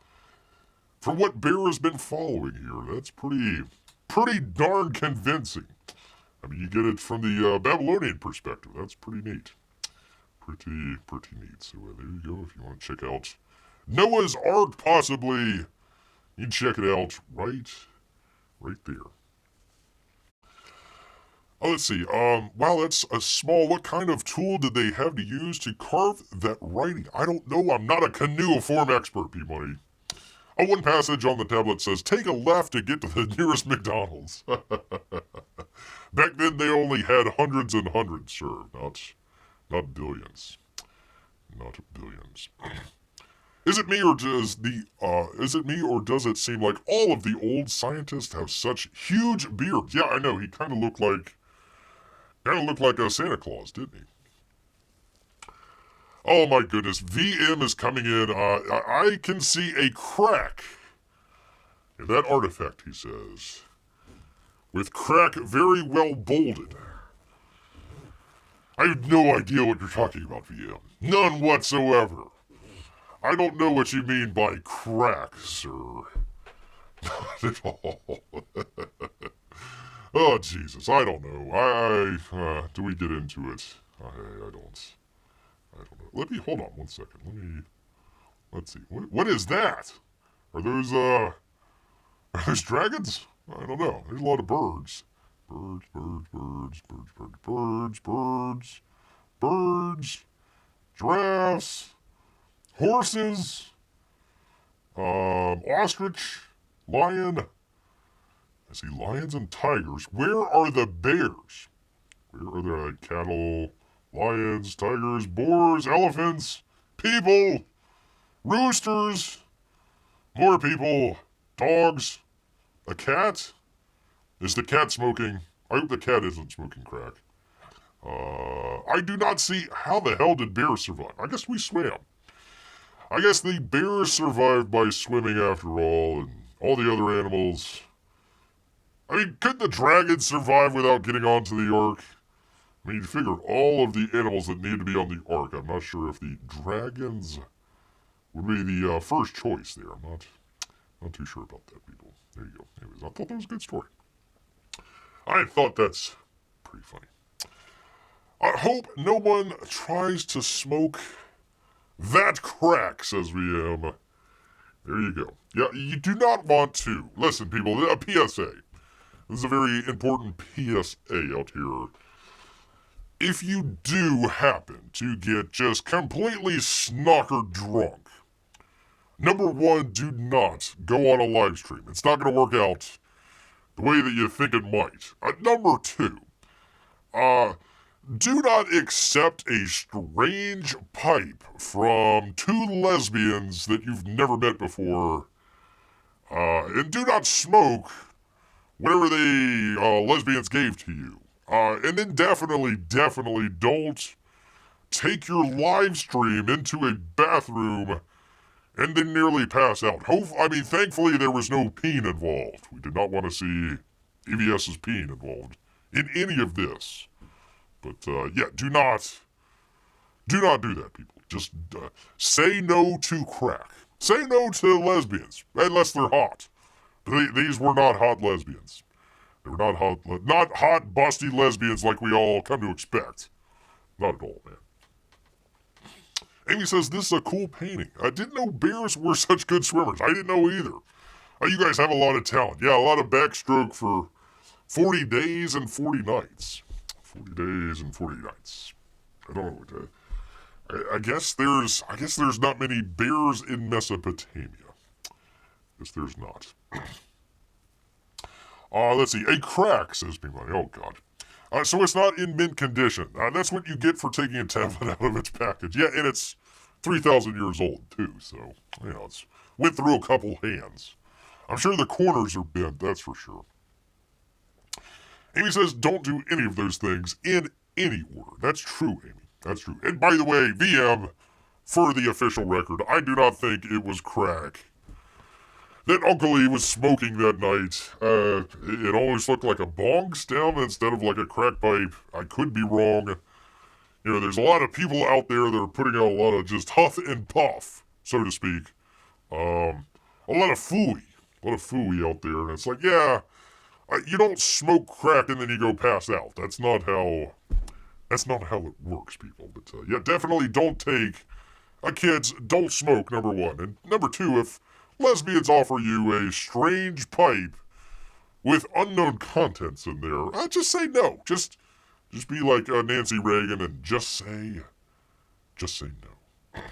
from what Bear has been following here, that's pretty darn convincing. I mean, you get it from the Babylonian perspective. That's pretty neat. Pretty neat. So there you go. If you want to check out Noah's Ark, possibly, you can check it out right there. Let's see. Wow, that's a small. What kind of tool did they have to use to carve that writing? I don't know. I'm not a cuneiform expert, P-Money. One passage on the tablet says, take a left to get to the nearest McDonald's. Back then, they only had hundreds and hundreds, sir. Not billions. Not billions. Is it me or does it seem like all of the old scientists have such huge beards? Yeah, I know. He kind of looked like a Santa Claus, didn't he? Oh my goodness, VM is coming in. I can see a crack in that artifact, he says. With crack very well bolded. I have no idea what you're talking about, VM. None whatsoever. I don't know what you mean by crack, sir. Not at all. Oh, Jesus, I don't know. Do we get into it? I don't know. Hold on one second. Let's see. What is that? Are those dragons? I don't know. There's a lot of birds. Birds. Giraffes. Horses. Ostrich. Lion. I see lions and tigers. Where are the bears? Where are the cattle, lions, tigers, boars, elephants, people, roosters, more people, dogs, a cat? Is the cat smoking? I hope the cat isn't smoking crack. I do not see how the hell did bears survive. I guess we swam. I guess the bears survived by swimming after all, and all the other animals. I mean, could the dragons survive without getting onto the Ark? I mean, you figure all of the animals that need to be on the Ark. I'm not sure if the dragons would be the first choice there. I'm not too sure about that, people. There you go. Anyways, I thought that was a good story. I thought that's pretty funny. I hope no one tries to smoke that crack, says VM. There you go. Yeah, you do not want to. Listen, people, a PSA. This is a very important PSA out here. If you do happen to get just completely snocker drunk, number one, do not go on a live stream. It's not going to work out the way that you think it might. Number two, do not accept a strange pipe from two lesbians that you've never met before. And do not smoke whatever the lesbians gave to you. And then definitely don't take your live stream into a bathroom and then nearly pass out. Thankfully there was no peen involved. We did not want to see EVS's peen involved in any of this. But, do not do that, people. Just say no to crack. Say no to lesbians, unless they're hot. These were not hot lesbians. They were not hot, busty lesbians like we all come to expect. Not at all, man. Amy says, this is a cool painting. I didn't know bears were such good swimmers. I didn't know either. You guys have a lot of talent. Yeah, a lot of backstroke for 40 days and 40 nights. 40 days and 40 nights. I don't know what I guess there's not many bears in Mesopotamia. Guess there's not. Let's see. A crack, says P-Money. Oh, God. So it's not in mint condition. That's what you get for taking a tablet out of its package. Yeah, and it's 3,000 years old, too, so, it's went through a couple hands. I'm sure the corners are bent, that's for sure. Amy says, don't do any of those things in any order. That's true, Amy. That's true. And by the way, VM, for the official record, I do not think it was crack that Uncle E was smoking that night. It almost looked like a bong stem instead of like a crack pipe. I could be wrong. There's a lot of people out there that are putting out a lot of just huff and puff, so to speak. A lot of fooey out there. And it's like, yeah, you don't smoke crack and then you go pass out. That's not how it works, people. But yeah, definitely don't take, kids, don't smoke, number one. And number two, if lesbians offer you a strange pipe with unknown contents in there, just say no. Just be like Nancy Reagan and just say no.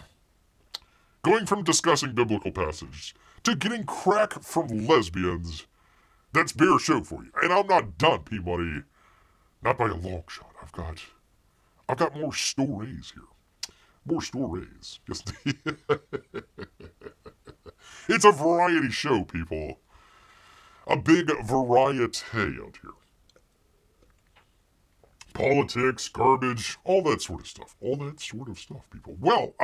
Going from discussing biblical passages to getting crack from lesbians, that's Bear Show for you. And I'm not done, Peabody. Not by a long shot. I've got more stories here. More stories. Just it's a variety show, people. A big variety out here. Politics, garbage, all that sort of stuff. People. Well,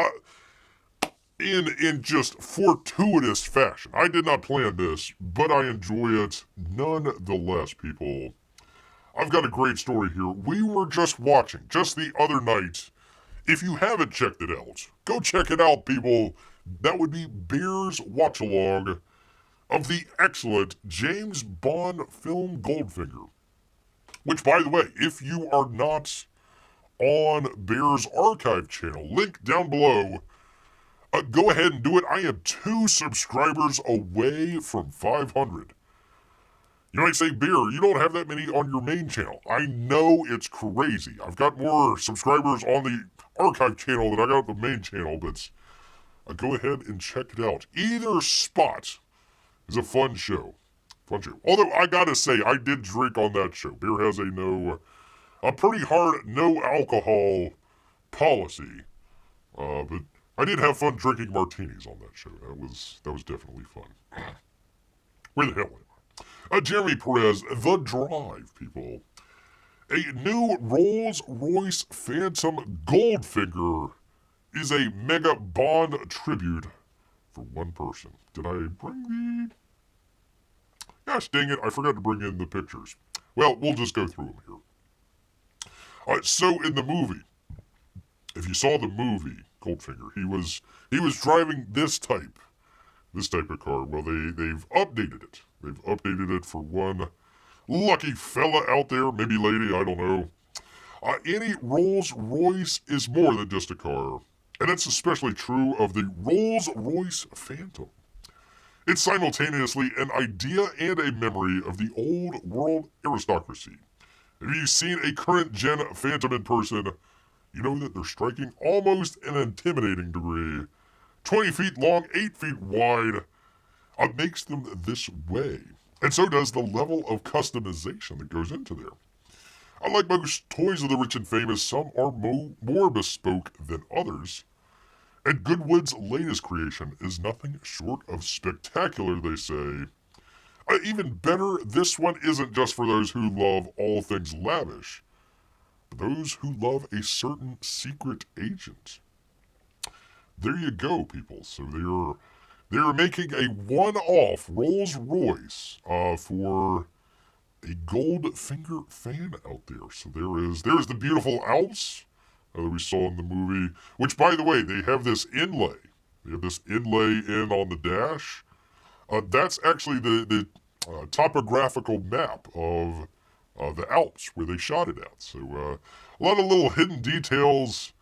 in just fortuitous fashion. I did not plan this, but I enjoy it nonetheless, people. I've got a great story here. We were just watching, just the other night. If you haven't checked it out, go check it out, people. That would be Bear's watch-along of the excellent James Bond film Goldfinger. Which, by the way, if you are not on Bear's archive channel, link down below, go ahead and do it. I am 2 subscribers away from 500. You might say, Bear, you don't have that many on your main channel. I know it's crazy. I've got more subscribers on the archive channel than I got on the main channel, but go ahead and check it out. Either spot is a fun show. Although, I gotta say, I did drink on that show. Bear has a pretty hard no alcohol policy. But I did have fun drinking martinis on that show. That was definitely fun. Where the hell am I? Jeremy Perez, The Drive, people. A new Rolls-Royce Phantom Goldfinger is a mega Bond tribute for one person. Did I bring the... Gosh dang it, I forgot to bring in the pictures. Well, we'll just go through them here. So in the movie, if you saw the movie Goldfinger, he was driving this type of car. Well, they've updated it. They've updated it for one lucky fella out there, maybe lady, I don't know. Any Rolls-Royce is more than just a car, and that's especially true of the Rolls-Royce Phantom. It's simultaneously an idea and a memory of the old world aristocracy. If you've seen a current-gen Phantom in person, you know that they're striking almost an intimidating degree. 20 feet long, 8 feet wide. Makes them this way. And so does the level of customization that goes into there. Unlike most toys of the rich and famous, some are more bespoke than others. And Goodwood's latest creation is nothing short of spectacular, they say. Even better, this one isn't just for those who love all things lavish, but those who love a certain secret agent. There you go, people. So they're making a one-off Rolls-Royce for a Goldfinger fan out there. So there's the beautiful Alps that we saw in the movie, which, by the way, they have this inlay. They have this inlay in on the dash. That's actually the topographical map of the Alps where they shot it at. So a lot of little hidden details,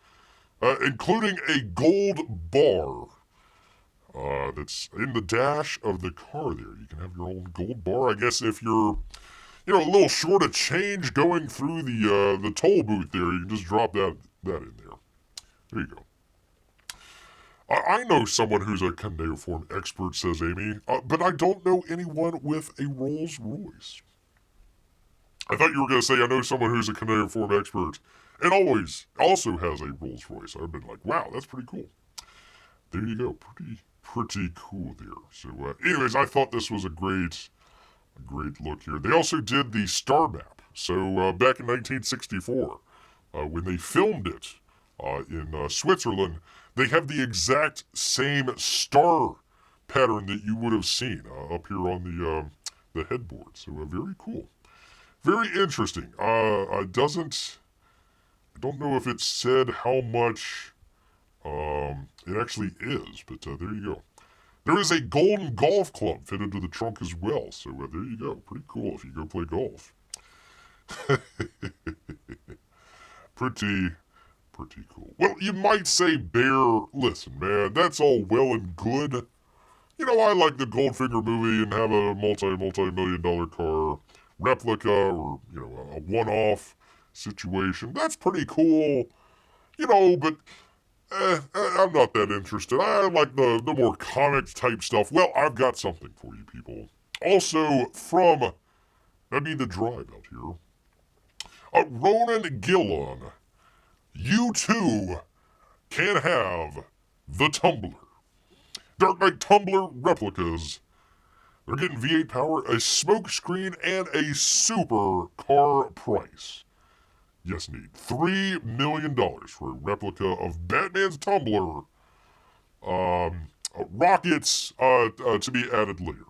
including a gold bar that's in the dash of the car there. You can have your own gold bar. I guess if you're a little short of change going through the toll booth there, you can just drop that in there. There you go. I know someone who's a cuneiform expert, says Amy, but I don't know anyone with a Rolls-Royce. I thought you were going to say, I know someone who's a cuneiform expert and always also has a Rolls Royce. I've been like, wow, that's pretty cool. There you go. Pretty cool there. So, anyways, I thought this was a great look here. They also did the star map. So, back in 1964, when they filmed it in Switzerland, they have the exact same star pattern that you would have seen up here on the headboard. So, very cool. Very interesting. I don't know if it said how much it actually is, but there you go. There is a golden golf club fitted to the trunk as well, so there you go. Pretty cool if you go play golf. Pretty cool. Well, you might say, Bear, listen, man, that's all well and good. You know, I like the Goldfinger movie and have a multi-million-dollar car replica or, you know, a one-off situation. That's pretty cool, you know, but I'm not that interested. I like the more comics type stuff. Well, I've got something for you people. Also from, I need the drive out here. Ronan Gillon, you too can have the Tumbler. Dark Knight Tumbler replicas. They're getting V8 power, a smoke screen, and a super car price. Yes, indeed. $3 million for a replica of Batman's Tumbler. Rockets to be added later.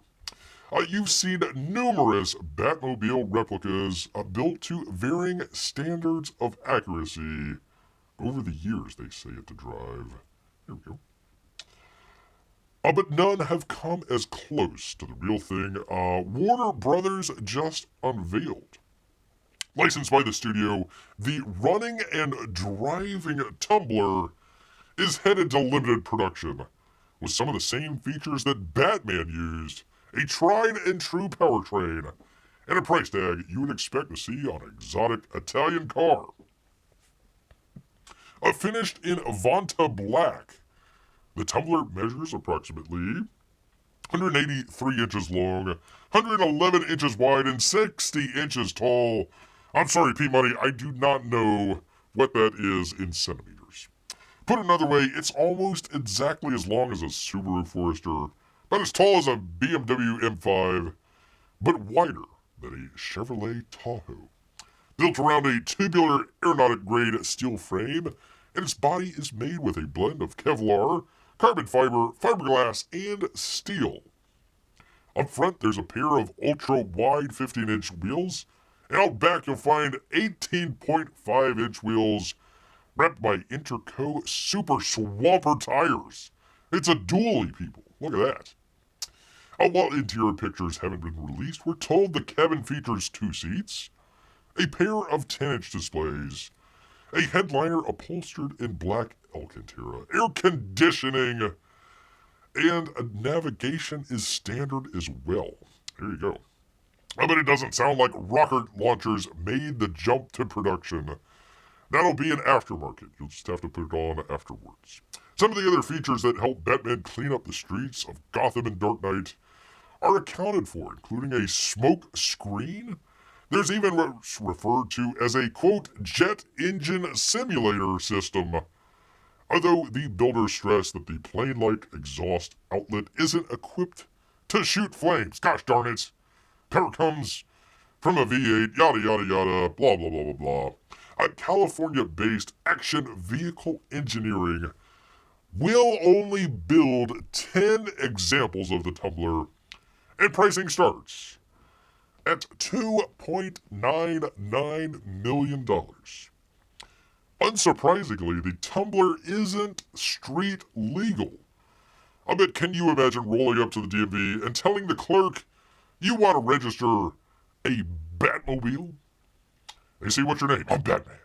You've seen numerous Batmobile replicas built to varying standards of accuracy over the years, they say it to drive. Here we go. But none have come as close to the real thing. Warner Brothers just unveiled. Licensed by the studio, the running and driving Tumbler is headed to limited production with some of the same features that Batman used, a tried and true powertrain, and a price tag you would expect to see on an exotic Italian car. Finished in Vanta Black, the Tumbler measures approximately 183 inches long, 111 inches wide, and 60 inches tall. I'm sorry, P-Money, I do not know what that is in centimeters. Put another way, it's almost exactly as long as a Subaru Forester, about as tall as a BMW M5, but wider than a Chevrolet Tahoe. Built around a tubular aeronautic-grade steel frame, and its body is made with a blend of Kevlar, carbon fiber, fiberglass, and steel. Up front, there's a pair of ultra-wide 15-inch wheels, and out back you'll find 18.5-inch wheels wrapped by Interco Super Swamper tires. It's a dually, people. Look at that. While interior pictures haven't been released, we're told the cabin features 2 seats, a pair of 10-inch displays, a headliner upholstered in black Alcantara, air conditioning, and navigation is standard as well. There you go. But it doesn't sound like rocket launchers made the jump to production. That'll be an aftermarket. You'll just have to put it on afterwards. Some of the other features that help Batman clean up the streets of Gotham and Dark Knight are accounted for, including a smoke screen. There's even what's referred to as a, quote, jet engine simulator system. Although the builders stress that the plane-like exhaust outlet isn't equipped to shoot flames. Gosh darn it. Power comes from a V8, yada yada yada, blah blah blah blah blah. California-based Action Vehicle Engineering will only build 10 examples of the Tumbler, and pricing starts at $2.99 million. Unsurprisingly, the Tumbler isn't street legal. I bet, can you imagine rolling up to the DMV and telling the clerk you want to register a Batmobile? They say, what's your name? I'm Batman.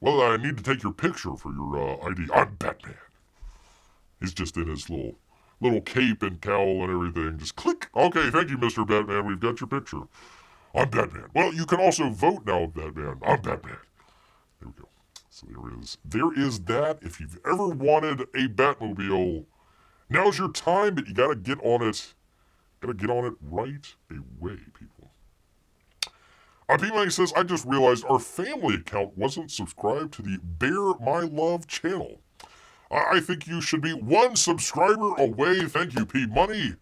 Well, I need to take your picture for your ID. I'm Batman. He's just in his little cape and cowl and everything. Just click. Okay, thank you, Mr. Batman. We've got your picture. I'm Batman. Well, you can also vote now, Batman. I'm Batman. There we go. So there is that. If you've ever wanted a Batmobile, now's your time, but you gotta get on it. Gotta get on it right away, people. P-Money says, I just realized our family account wasn't subscribed to the Bear My Love channel. I think you should be one subscriber away. Thank you, P-Money.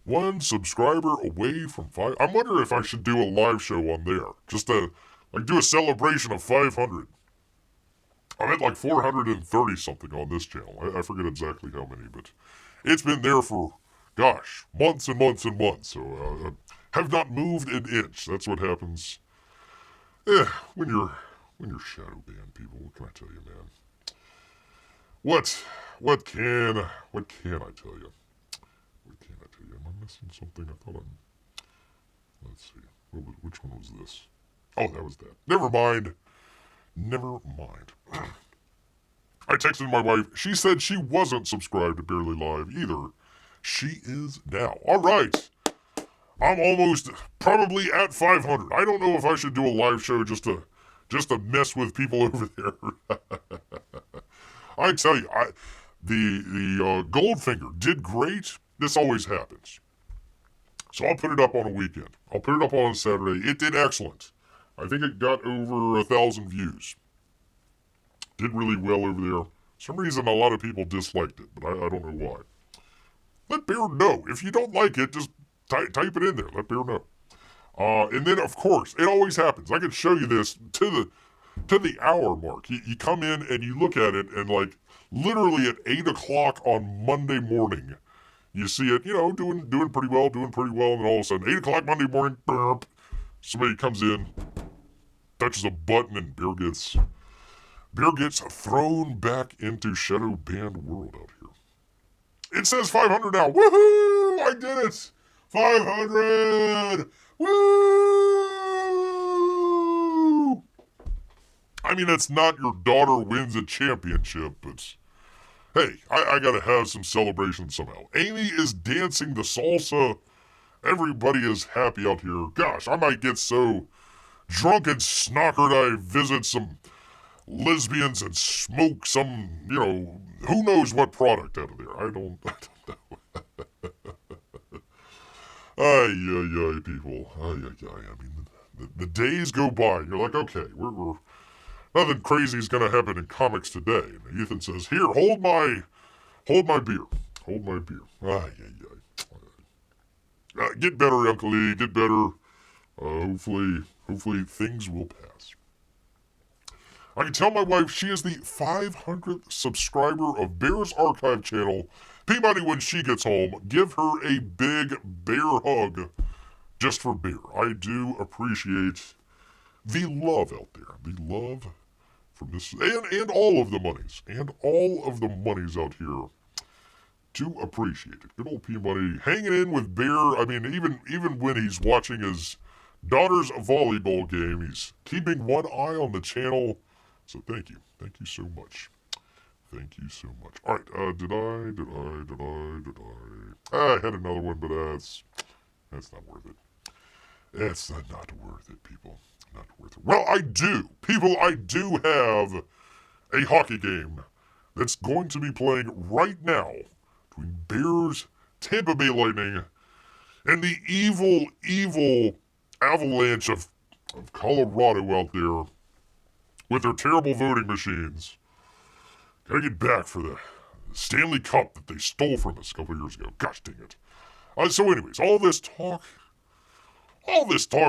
One subscriber away from 5. I'm wondering if I should do a live show on there. Just to, do a celebration of 500. I'm at 430 something on this channel. I forget exactly how many, but it's been there for, gosh, months and months and months. So, have not moved an inch. That's what happens. When you're shadow banned, people. What can I tell you, man? What can I tell you? What can I tell you? Am I missing something? I thought let's see. Which one was this? Oh, that was that. Never mind. I texted my wife. She said she wasn't subscribed to Barely Live either. She is now. All right. I'm almost probably at 500. I don't know if I should do a live show just to mess with people over there. I tell you, the Goldfinger did great. This always happens. So I'll put it up on a weekend. I'll put it up on a Saturday. It did excellent. I think it got over 1,000 views. Did really well over there. For some reason, a lot of people disliked it, but I don't know why. Let Bear know. If you don't like it, just type it in there. Let Bear know. And then, of course, it always happens. I can show you this to the hour mark. You come in and you look at it, and literally at 8 o'clock on Monday morning, you see it, doing pretty well, and then all of a sudden, 8 o'clock Monday morning, burp, somebody comes in, touches a button, and Bear gets thrown back into shadow banned world out here. It says 500 now. Woohoo! I did it! 500! Woo! I mean, it's not your daughter wins a championship, but hey, I gotta have some celebration somehow. Amy is dancing the salsa. Everybody is happy out here. Gosh, I might get so drunk and snockered I visit some lesbians and smoke some, who knows what product out of there. I don't know. Ay, people. Ay. I mean, the days go by, and you're like, okay, we're nothing crazy is gonna happen in comics today. And Ethan says, here, hold my beer. Hold my beer. Ay. Get better, Uncle Lee. Get better. Hopefully things will pass. I can tell my wife she is the 500th subscriber of Bear's Archive channel. P-Money, when she gets home, give her a big bear hug just for Bear. I do appreciate the love out there. The love from this, and all of the monies. And all of the monies out here. Do appreciate it. Good old P-Money hanging in with Bear. I mean, even when he's watching his daughter's volleyball game, he's keeping one eye on the channel. So thank you. Thank you so much. Thank you so much. All right, did I? I had another one, but that's not worth it. It's not worth it, people. Not worth it. Well, I do. People, I do have a hockey game that's going to be playing right now between Bears, Tampa Bay Lightning, and the evil avalanche of Colorado out there with their terrible voting machines. Gotta get back for the Stanley Cup that they stole from us a couple years ago. Gosh dang it. So anyways, all this talk,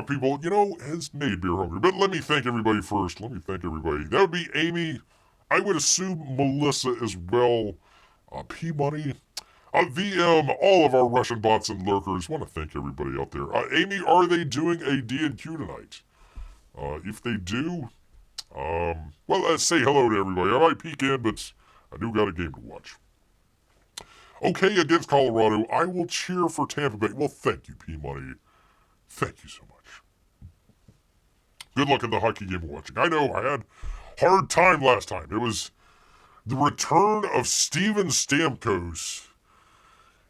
people, has made Bear hungry. But let me thank everybody first. That would be Amy. I would assume Melissa as well. P-Money. VM, all of our Russian bots and lurkers. Want to thank everybody out there. Amy, are they doing a D&Q tonight? If they do, well, say hello to everybody. I might peek in, but I do got a game to watch. Okay, against Colorado, I will cheer for Tampa Bay. Well, thank you, P-Money. Thank you so much. Good luck at the hockey game we're watching. I know, I had a hard time last time. It was the return of Steven Stamkos,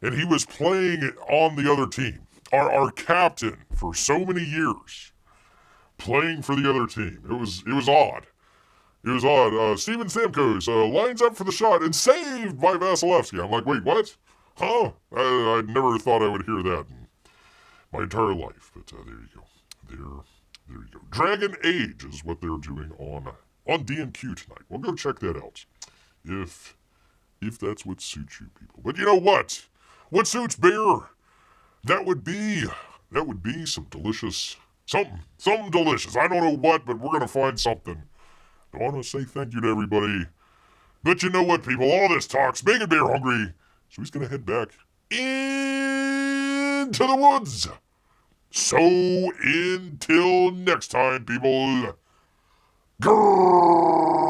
and he was playing on the other team. Our captain for so many years, playing for the other team. It was odd. It was odd. Steven Stamkos lines up for the shot and saved by Vasilevsky. I'm like, wait, what? Huh? I never thought I would hear that in my entire life. But there you go. There you go. Dragon Age is what they're doing on D&Q tonight. Well, go check that out. If that's what suits you people. But you know what? What suits Bear? That would be some delicious, something delicious. I don't know what, but we're gonna find something. I want to say thank you to everybody. But you know what, people? All this talk's making Bear hungry, so he's gonna head back into the woods. So until next time, people. Grrrr.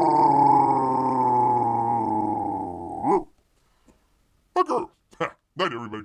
Night, everybody.